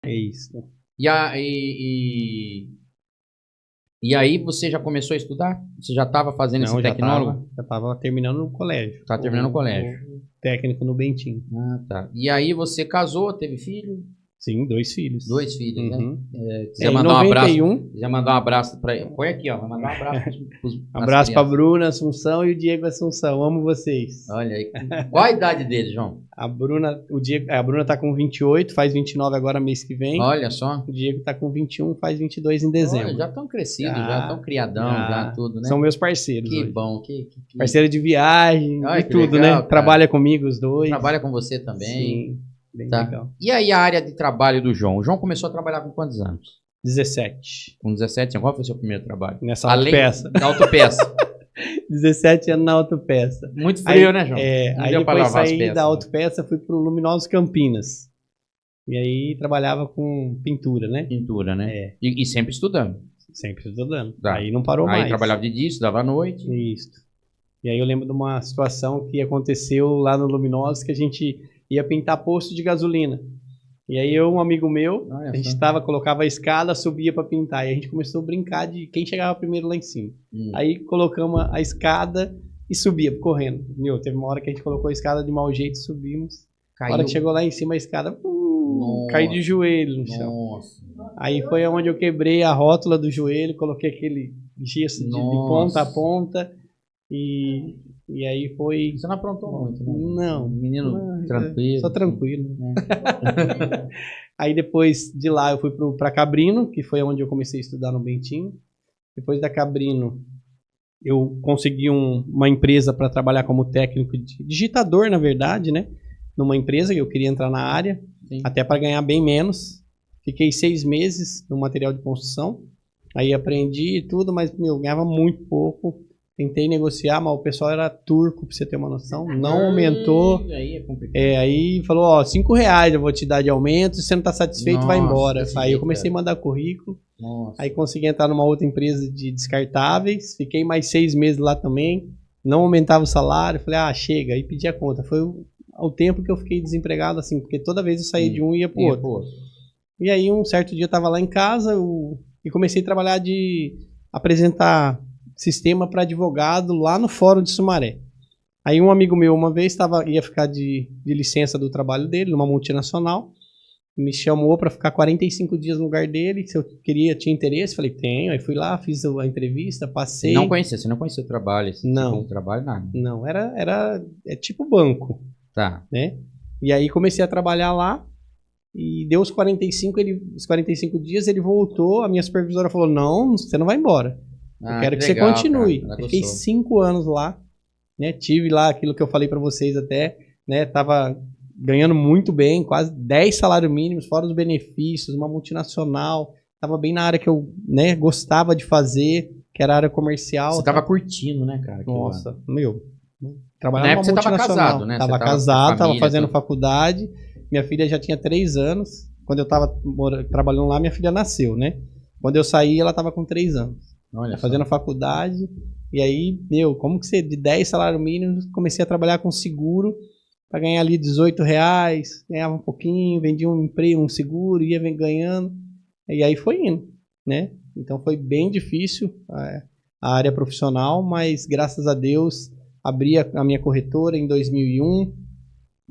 É isso. E, a, e aí você já começou a estudar? Você já estava fazendo esse Não, tecnólogo? já tava terminando no colégio. Tá terminando o colégio. O técnico no Bentinho. Ah, tá. E aí você casou, teve filho? Sim, 2 filhos. 2 filhos, né? Uhum. Quiser mandar um abraço. Quiser mandar um abraço para ele. Põe aqui, ó. Vai mandar um abraço pros Abraço pra Bruna Assunção e o Diego Assunção. Amo vocês. Olha aí. Qual a idade dele, João? A Bruna tá com 28, faz 29 agora mês que vem. Olha só. O Diego tá com 21, faz 22 em dezembro. Olha, já estão crescidos, já estão criadão, já tudo, né? São meus parceiros. Que hoje. bom. Parceiro de viagem, Ai, de tudo, legal, né? cara. Trabalha comigo os dois. Trabalha com você também. Sim, bem Tá. legal. E aí a área de trabalho do João? O João começou a trabalhar com quantos anos? 17. Com 17 anos. Qual foi o seu primeiro trabalho? Nessa Além autopeça. da autopeça. 17 anos na autopeça. Muito frio, Aí, né, João? Não aí deu pra depois lavar as saí peças, da né? autopeça, fui pro Luminosos Campinas. E aí trabalhava com pintura, né? Pintura, né? É. E sempre estudando. Sempre estudando. Tá. Aí não parou Aí mais. trabalhava de dia, estudava à noite. Isso. E aí eu lembro de uma situação que aconteceu lá no Luminosos, que a gente ia pintar posto de gasolina. E aí eu, um amigo meu, Olha a gente só. colocava a escada, subia para pintar. E a gente começou a brincar de quem chegava primeiro lá em cima. Aí colocamos a escada e subia, correndo. Meu, teve uma hora que a gente colocou a escada de mau jeito, subimos. Caiu. A hora que chegou lá em cima, a escada caiu de joelho no chão. Nossa. Aí foi onde eu quebrei a rótula do joelho, coloquei aquele gesso de ponta a ponta. E aí foi... Você não aprontou muito, né? Não. Menino tranquilo. Só tranquilo. Aí depois de lá eu fui pra Cabrino, que foi onde eu comecei a estudar no Bentinho. Depois da Cabrino eu consegui uma empresa para trabalhar como técnico de digitador, na verdade, né? Numa empresa que eu queria entrar na área, Sim. até para ganhar bem menos. Fiquei 6 meses no material de construção. Aí aprendi e tudo, mas meu, ganhava muito pouco. Tentei negociar, mas o pessoal era turco, pra você ter uma noção. Não aumentou. Aí é complicado. Aí falou, ó, R$5 eu vou te dar de aumento. Se você não tá satisfeito, vai embora. Aí eu comecei a mandar currículo. Nossa. Aí consegui entrar numa outra empresa de descartáveis. Fiquei mais 6 meses lá também. Não aumentava o salário. Falei, chega. Aí pedi a conta. Foi o tempo que eu fiquei desempregado, assim. Porque toda vez eu saía de um e ia pro outro. E aí um certo dia eu tava lá em casa e comecei a trabalhar de apresentar sistema para advogado lá no Fórum de Sumaré. Aí um amigo meu uma vez ia ficar de licença do trabalho dele, numa multinacional, me chamou para ficar 45 dias no lugar dele, se eu tinha interesse, falei, tenho, aí fui lá, fiz a entrevista, passei. Você não conhecia o trabalho? Não. O trabalho, nada. Não, é tipo banco. Tá. Né? E aí comecei a trabalhar lá, e deu os 45 dias, ele voltou, a minha supervisora falou, não, você não vai embora. Eu quero que legal, você continue. Eu fiquei 5 anos lá, né? Tive lá aquilo que eu falei para vocês até, né? Tava ganhando muito bem, quase 10 salários mínimos, fora os benefícios, uma multinacional. Tava bem na área que eu, né, gostava de fazer, que era a área comercial. Você tava curtindo, né, cara? Nossa, meu. Trabalhando na época você tava casado, né? Tava casado, tava fazendo faculdade. Minha filha já tinha 3 anos. Quando eu tava trabalhando lá, minha filha nasceu, né? Quando eu saí, ela tava com 3 anos. Olha fazendo faculdade, e aí, meu, como que você, de 10 salários mínimos, comecei a trabalhar com seguro, para ganhar ali R$18, ganhava um pouquinho, vendia um seguro, ia ganhando, e aí foi indo, né? Então foi bem difícil a área profissional, mas graças a Deus, abri a minha corretora em 2001,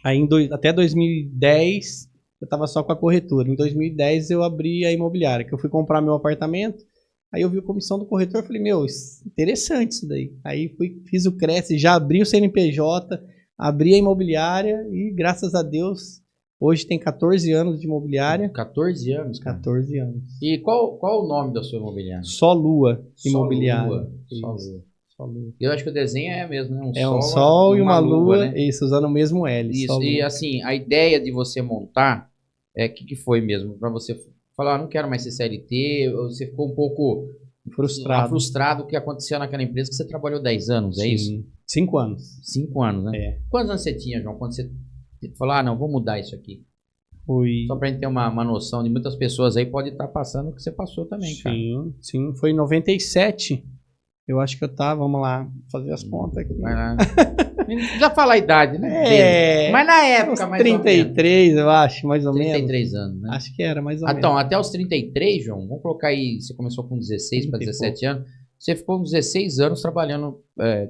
aí até 2010 eu estava só com a corretora, em 2010 eu abri a imobiliária, que eu fui comprar meu apartamento. Aí eu vi a comissão do corretor e falei, meu, interessante isso daí. Aí fiz o Cresce, já abri o CNPJ, abri a imobiliária e graças a Deus, hoje tem 14 anos de imobiliária. 14 anos, cara? 14 anos. E qual o nome da sua imobiliária? Só Lua Imobiliária. Só Lua. Eu acho que o desenho é mesmo, né? Um sol e uma lua, né? Isso, usando o mesmo L. Isso, e assim, a ideia de você montar, que foi mesmo? Para você falar, não quero mais ser CLT, você ficou um pouco frustrado com o que acontecia naquela empresa que você trabalhou 10 anos, é isso? 5 anos. 5 anos, né? Quantos anos você tinha, João, quando você falou, não, vou mudar isso aqui? Só pra gente ter uma noção de muitas pessoas aí pode estar passando o que você passou também, cara. Sim, foi em 97 Eu acho que eu tava, vamos lá, fazer as contas aqui. Vai lá. Já fala a idade, né? Mas na época, mais 33, eu acho, mais ou 33 menos. anos, né? Acho que era, mais ou Então, menos. até os 33, João, vamos colocar aí, você começou com 16 para 17 anos, você ficou uns 16 anos trabalhando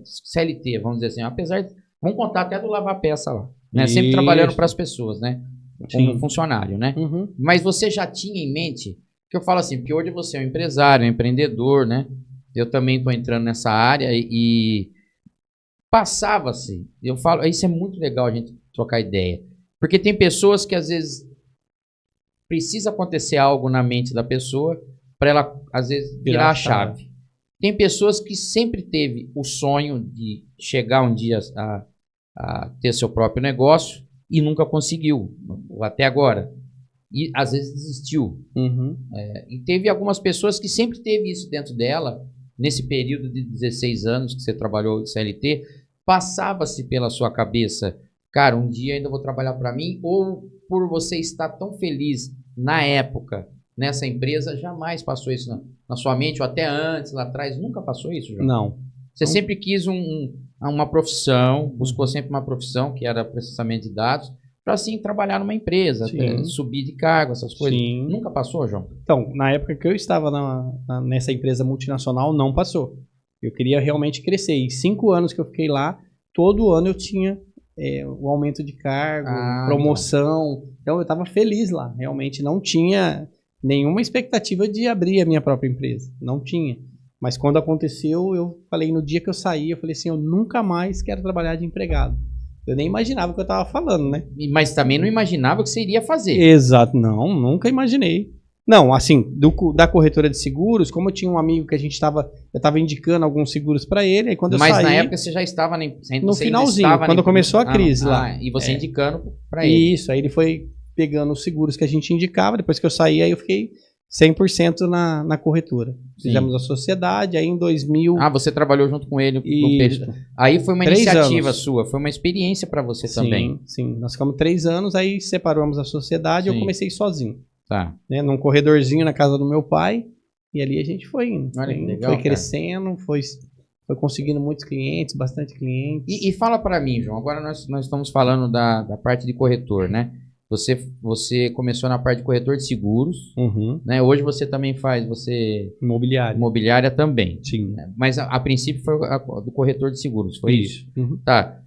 CLT, vamos dizer assim, apesar de, vamos contar até do lavar peça lá, né? Sempre trabalhando para as pessoas, né? Como funcionário, né? Mas você já tinha em mente, que eu falo assim, porque hoje você é um empresário, um empreendedor, né? Eu também estou entrando nessa área e passava-se, eu falo, isso é muito legal a gente trocar ideia, porque tem pessoas que às vezes precisa acontecer algo na mente da pessoa para ela, às vezes, virar a chave. Tem pessoas que sempre teve o sonho de chegar um dia a ter seu próprio negócio e nunca conseguiu, até agora. E às vezes desistiu. E teve algumas pessoas que sempre teve isso dentro dela, nesse período de 16 anos que você trabalhou de CLT, passava-se pela sua cabeça, cara, um dia ainda vou trabalhar para mim, ou por você estar tão feliz na época nessa empresa, jamais passou isso na sua mente, ou até antes, lá atrás, nunca passou isso, João? Não. Você sempre quis uma profissão, buscou sempre uma profissão, que era processamento de dados, para assim trabalhar numa empresa, subir de cargo, essas coisas. Sim. Nunca passou, João? Então, na época que eu estava nessa empresa multinacional, não passou. Eu queria realmente crescer. E 5 anos que eu fiquei lá, todo ano eu tinha o aumento de cargo, promoção. Então eu estava feliz lá. Realmente não tinha nenhuma expectativa de abrir a minha própria empresa. Não tinha. Mas quando aconteceu, eu falei, no dia que eu saí, eu falei assim, eu nunca mais quero trabalhar de empregado. Eu nem imaginava o que eu estava falando, né? Mas também não imaginava o que você iria fazer. Exato, não, nunca imaginei. Não, assim, da corretora de seguros, como eu tinha um amigo que eu estava indicando alguns seguros para ele, aí quando eu saí... Mas na época você já estava no finalzinho, quando começou a crise lá. E você indicando para ele. Isso, aí ele foi pegando os seguros que a gente indicava, depois que eu saí, aí eu fiquei 100% na corretora. Sim. Fizemos a sociedade, aí em 2000... você trabalhou junto com ele. Aí foi uma iniciativa sua, foi uma experiência para você também. Sim, nós ficamos 3 anos, aí separamos a sociedade e eu comecei sozinho. Tá. Né, num corredorzinho na casa do meu pai, e ali a gente foi indo. Legal, foi crescendo, foi conseguindo muitos clientes, bastante clientes. E fala para mim, João, agora nós estamos falando da parte de corretor, né? Você começou na parte de corretor de seguros, né? Hoje você também faz, imobiliária também. Sim. Né? Mas a princípio foi do corretor de seguros, foi isso? Tá.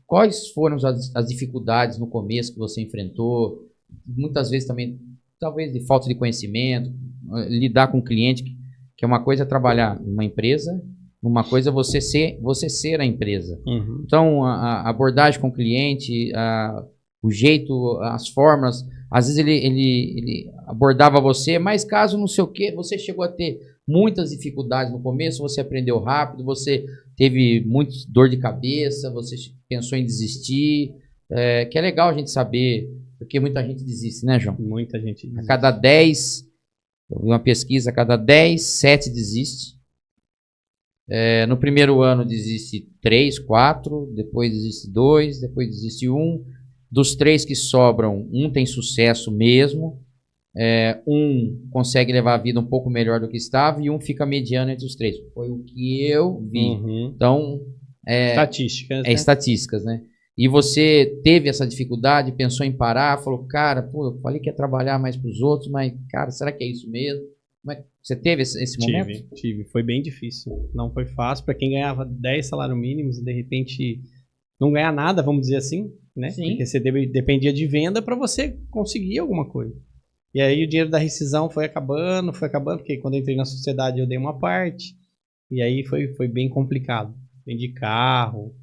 Quais foram as dificuldades no começo que você enfrentou? Muitas vezes também, talvez de falta de conhecimento, lidar com o cliente, que é uma coisa trabalhar numa empresa, uma coisa é você ser a empresa. Então, a abordagem com o cliente, o jeito, as formas, às vezes ele abordava você, mas caso não sei o que, você chegou a ter muitas dificuldades no começo, você aprendeu rápido, você teve muita dor de cabeça, você pensou em desistir, que é legal a gente saber, porque muita gente desiste, né, João? Muita gente desiste. A cada 10, eu vi uma pesquisa, a cada 10, 7 desiste. No primeiro ano desiste 3, 4, depois desiste 2, depois desiste 1. Dos 3 que sobram, 1 tem sucesso mesmo, 1 consegue levar a vida um pouco melhor do que estava e 1 fica mediano entre os 3. Foi o que eu vi. Então, estatísticas, né? Estatísticas, né? E você teve essa dificuldade, pensou em parar, falou, cara, eu falei que ia trabalhar mais para os outros, mas, cara, será que é isso mesmo? Você teve esse momento? Tive. Foi bem difícil. Não foi fácil. Para quem ganhava 10 salários mínimos e de repente não ganhar nada, vamos dizer assim, né? Sim. Porque você dependia de venda para você conseguir alguma coisa. E aí o dinheiro da rescisão foi acabando, porque quando eu entrei na sociedade eu dei uma parte. E aí foi bem complicado. Vendi carro,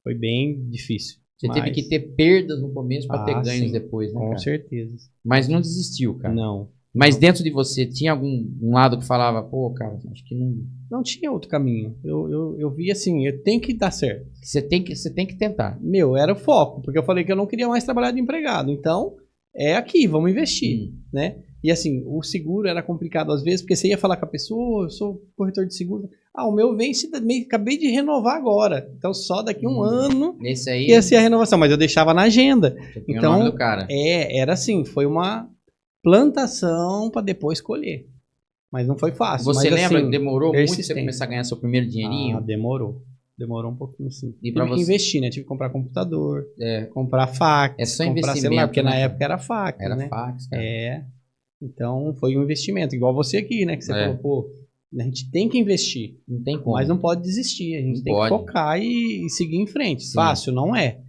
foi bem difícil. Você teve que ter perdas no começo para ter ganhos depois, né, com cara? certeza. Mas não desistiu, cara. Não. Mas dentro de você, tinha algum lado que falava, pô, cara, acho que não... Não tinha outro caminho. Eu vi assim, eu tenho que dar certo. Você tem que tentar. Era o foco, porque eu falei que eu não queria mais trabalhar de empregado. Então, é aqui, vamos investir, né? E assim, o seguro era complicado às vezes, porque você ia falar com a pessoa, eu sou corretor de seguro. O meu vence, acabei de renovar agora. Então, só daqui um ano esse aí ia ser a renovação. Mas eu deixava na agenda. Então, o nome do cara. Era assim, foi uma plantação para depois colher. Mas não foi fácil. Você mas, lembra assim, que demorou muito persistente. você começar a ganhar seu primeiro dinheirinho? Demorou. Demorou um pouquinho, sim. E Tive que investir, né? Tive que comprar computador, É. comprar fax, É só comprar investimento, celular, porque né, na cara? época era fax, Era né? fax, cara. Então foi um investimento. Igual você aqui, né? Que você falou, pô, a gente tem que investir. Não tem como. Mas não pode desistir. A gente Não tem pode. que focar e seguir em frente. Sim. Fácil não é.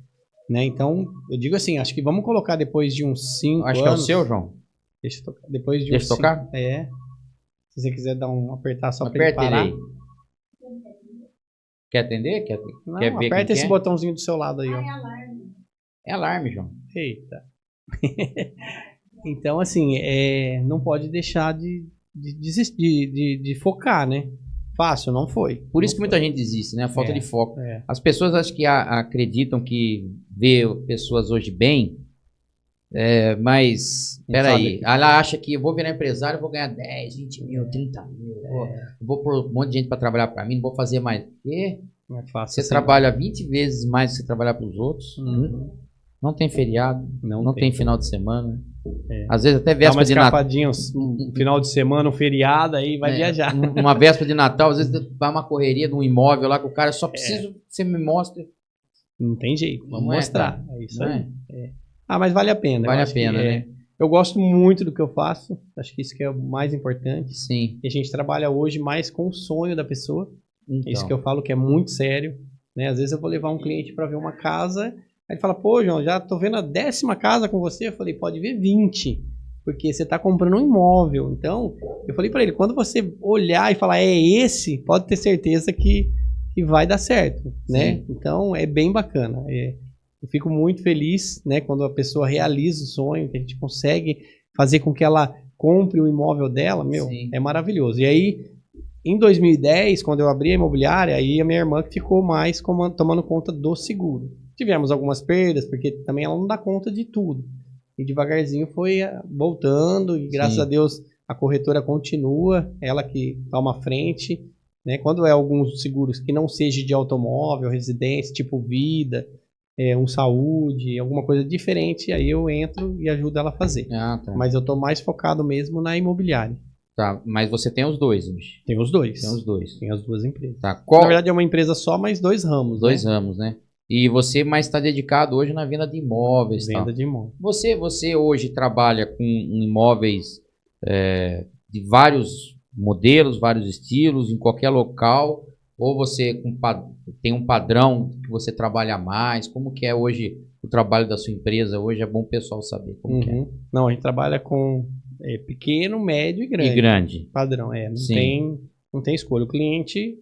Né? Então, eu digo assim, acho que vamos colocar depois de uns 5 anos... Acho que é o seu, João. Deixa eu tocar. Depois de Deixa uns eu tocar? 5, se você quiser dar apertar só para ele Aperta ele parar. aí. Quer atender? Quer ver aperta quem esse é? botãozinho do seu lado aí, ó. É alarme, João. Eita. Então, assim, não pode deixar de desistir, de focar, né? Fácil, não foi. Por isso que muita gente desiste, né? A falta de foco. É. As pessoas acho que acreditam que vê pessoas hoje bem, mas, peraí, ela acha que eu vou virar empresário, eu vou ganhar 10, 20 mil, 30 mil, vou pôr um monte de gente para trabalhar para mim, não vou fazer mais. E não é fácil. você assim, trabalha 20 vezes mais do que você trabalhar para os outros, não tem feriado, não tem final de semana. Às vezes até véspera de Natal. Um final de semana, um feriado, aí vai viajar. Uma véspera de Natal, às vezes vai uma correria de um imóvel lá que o cara só precisa que você me mostre. Não tem jeito, vamos mostrar. Cara. É isso aí. Mas vale a pena. Vale a pena, né? Eu gosto muito do que eu faço, acho que isso que é o mais importante. Sim. E a gente trabalha hoje mais com o sonho da pessoa. Então. Isso que eu falo que é muito sério. Né? Às vezes eu vou levar um cliente para ver uma casa, aí ele fala, pô, João, já tô vendo a 10ª casa com você. Eu falei, pode ver 20, porque você tá comprando um imóvel. Então, eu falei para ele, quando você olhar e falar, é esse, pode ter certeza que vai dar certo, né? Então, é bem bacana. Eu fico muito feliz, né, quando a pessoa realiza o sonho, que a gente consegue fazer com que ela compre o imóvel dela, é maravilhoso. E aí, em 2010, quando eu abri a imobiliária, aí a minha irmã ficou mais tomando conta do seguro. Tivemos algumas perdas, porque também ela não dá conta de tudo. E devagarzinho foi voltando, e graças a Deus a corretora continua, ela que toma a frente. Né? Quando é alguns seguros que não seja de automóvel, residência, tipo vida, um saúde, alguma coisa diferente, aí eu entro e ajudo ela a fazer. Mas eu tô mais focado mesmo na imobiliária. Tá, mas você tem os dois, bicho? Tem os dois. Tem as duas empresas. Tá. Na verdade é uma empresa só, mas 2 ramos. Dois ramos, né? E você mais está dedicado hoje na venda de imóveis. Venda de imóveis. Você hoje trabalha com imóveis de vários modelos, vários estilos, em qualquer local? Ou você tem um padrão que você trabalha mais? Como que é hoje o trabalho da sua empresa? Hoje é bom o pessoal saber como que é. Não, a gente trabalha com pequeno, médio e grande. E grande. Padrão, não tem escolha. O cliente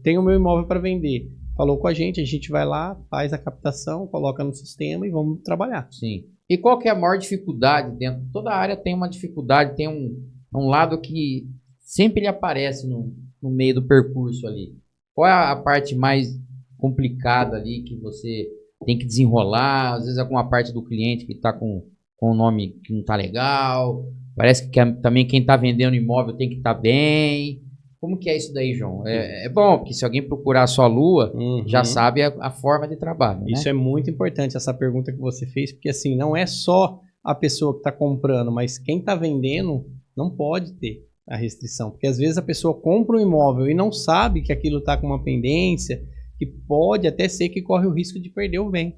tem o meu imóvel para vender. Falou com a gente vai lá, faz a captação, coloca no sistema e vamos trabalhar. Sim. E qual que é a maior dificuldade dentro? Toda área tem uma dificuldade, tem um lado que sempre ele aparece no meio do percurso ali. Qual é a parte mais complicada ali que você tem que desenrolar? Às vezes alguma parte do cliente que está com um nome que não está legal. Parece que também quem está vendendo imóvel tem que estar bem. Como que é isso daí, João? É bom, porque se alguém procurar a sua lua, já sabe a forma de trabalho, né? Isso é muito importante, essa pergunta que você fez, porque assim, não é só a pessoa que está comprando, mas quem está vendendo não pode ter a restrição. Porque às vezes a pessoa compra um imóvel e não sabe que aquilo está com uma pendência, que pode até ser que corre o risco de perder o bem.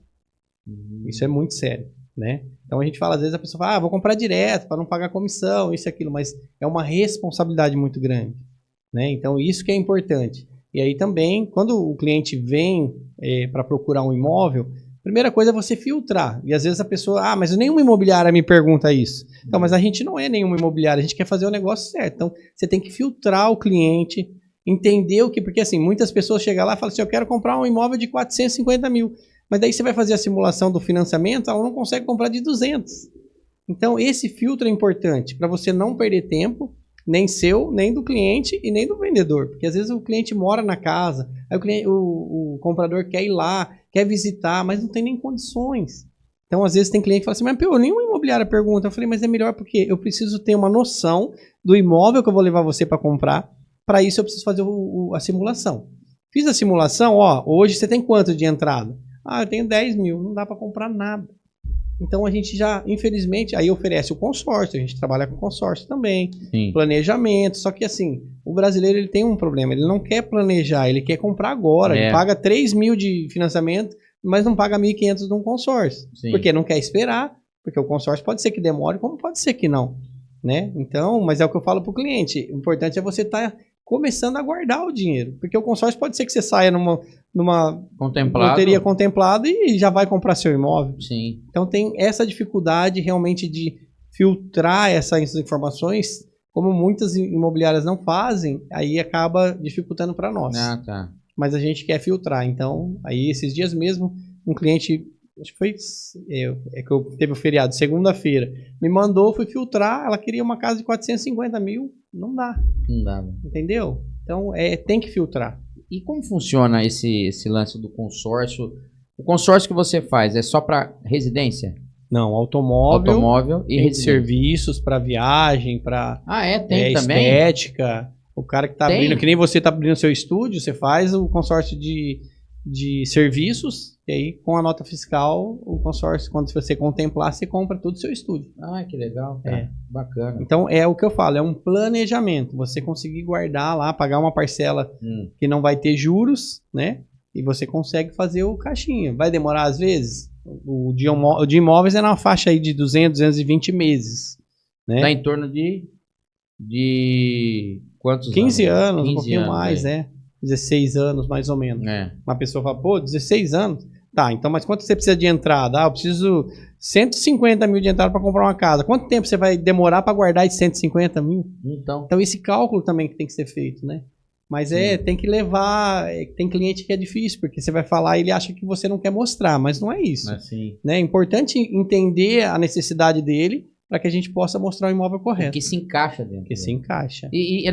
Isso é muito sério, né? Então a gente fala, às vezes a pessoa fala, vou comprar direto para não pagar comissão, isso e aquilo, mas é uma responsabilidade muito grande. Né? Então isso que é importante. E aí também, quando o cliente vem para procurar um imóvel, a primeira coisa é você filtrar. E às vezes a pessoa, mas nenhuma imobiliária me pergunta isso. Então, mas a gente não é nenhuma imobiliária, a gente quer fazer o negócio certo. Então você tem que filtrar o cliente, entender o que... Porque assim, muitas pessoas chegam lá e falam assim, eu quero comprar um imóvel de 450 mil. Mas daí você vai fazer a simulação do financiamento, ela não consegue comprar de 200. Então esse filtro é importante para você não perder tempo, nem seu, nem do cliente e nem do vendedor. Porque às vezes o cliente mora na casa, aí o comprador quer ir lá, quer visitar, mas não tem nem condições. Então às vezes tem cliente que fala assim, mas nenhuma imobiliária pergunta. Eu falei, mas é melhor porque eu preciso ter uma noção do imóvel que eu vou levar você para comprar. Para isso eu preciso fazer a simulação. Fiz a simulação, hoje você tem quanto de entrada? Eu tenho 10 mil, não dá para comprar nada. Então a gente já, infelizmente, aí oferece o consórcio, a gente trabalha com consórcio também, Sim. planejamento, só que assim, o brasileiro ele tem um problema, ele não quer planejar, ele quer comprar agora, ele paga 3 mil de financiamento, mas não paga 1.500 de um consórcio, porque não quer esperar, porque o consórcio pode ser que demore, como pode ser que não, né? Então, mas é o que eu falo para o cliente, o importante é você estar começando a guardar o dinheiro, porque o consórcio pode ser que você saia numa loteria contemplada e já vai comprar seu imóvel. Sim. Então tem essa dificuldade realmente de filtrar essas informações, como muitas imobiliárias não fazem, aí acaba dificultando para nós. Ah, tá. Mas a gente quer filtrar. Então, aí esses dias mesmo, um cliente, acho que foi, que eu teve o feriado, segunda-feira, me mandou, fui filtrar, ela queria uma casa de 450 mil, não dá. Não dá. Entendeu? Então, tem que filtrar. E como funciona esse lance do consórcio? O consórcio que você faz é só para residência? Não, automóvel e residência. Serviços para viagem, para tem também? Estética. O cara que está abrindo, que nem você está abrindo seu estúdio, você faz o consórcio de serviços, e aí com a nota fiscal, o consórcio, quando você contemplar, você compra todo o seu estúdio. Ah, que legal, cara. Bacana. Então, é o que eu falo, é um planejamento. Você conseguir guardar lá, pagar uma parcela que não vai ter juros, né? E você consegue fazer o caixinha. Vai demorar às vezes? O de imóveis é na faixa aí de 200, 220 meses. Né? Tá em torno de quantos 15 anos, 15 um pouquinho anos, mais, 16 anos mais ou menos. Uma pessoa fala, pô, 16 anos? Tá, então, mas quanto você precisa de entrada? Eu preciso 150 mil de entrada para comprar uma casa. Quanto tempo você vai demorar para guardar esses 150 mil? Então, esse cálculo também que tem que ser feito, né? Mas tem que levar, tem cliente que é difícil, porque você vai falar e ele acha que você não quer mostrar, mas não é isso. Né? É importante entender a necessidade dele para que a gente possa mostrar o imóvel correto. Que se encaixa dentro. Que se encaixa. E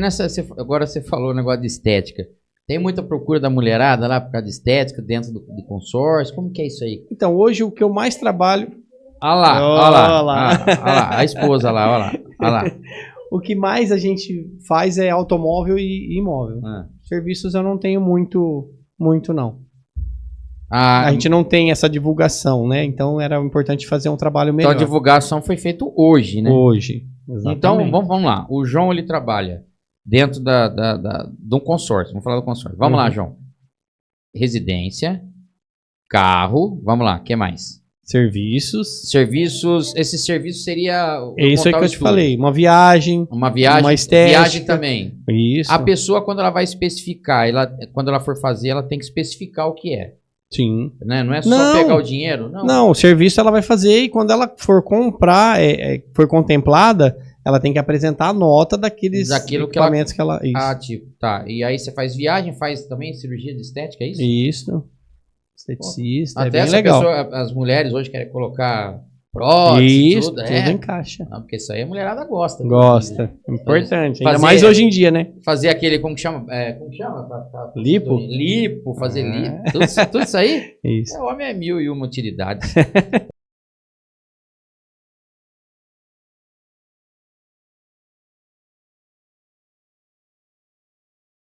agora você falou o negócio de estética. Tem muita procura da mulherada lá por causa de estética dentro do consórcio? Como que é isso aí? Então, hoje o que eu mais trabalho... Olha lá, a esposa lá, olha lá. O que mais a gente faz é automóvel e imóvel. Serviços eu não tenho muito não. A gente não tem essa divulgação, né? Então era importante fazer um trabalho melhor. Então a divulgação foi feita hoje, né? Hoje, exatamente. Então vamos lá. O João, ele trabalha dentro de um consórcio. Vamos falar do consórcio. Vamos lá, João. Residência, carro, vamos lá, o que mais? Serviços, esse serviço seria... É isso aí que eu te falei, uma viagem, uma estética. Viagem também. Isso. A pessoa, quando ela vai especificar, quando ela for fazer, ela tem que especificar o que é. Sim. Né? Não é só pegar o dinheiro? Não, o serviço ela vai fazer e quando ela for comprar, for contemplada, ela tem que apresentar a nota daqueles equipamentos que ela... Isso. Tipo, tá. E aí você faz viagem, faz também cirurgia de estética, é isso? Isso. Esteticista, até bem legal. As mulheres hoje querem colocar prótese, tudo encaixa. Porque isso aí a mulherada gosta. Gosta. Importante. Ainda mais hoje em dia, né? Fazer aquele, como que chama? Lipo? Lipo, fazer lipo. Tudo isso aí? Isso. O homem é 1001 utilidades.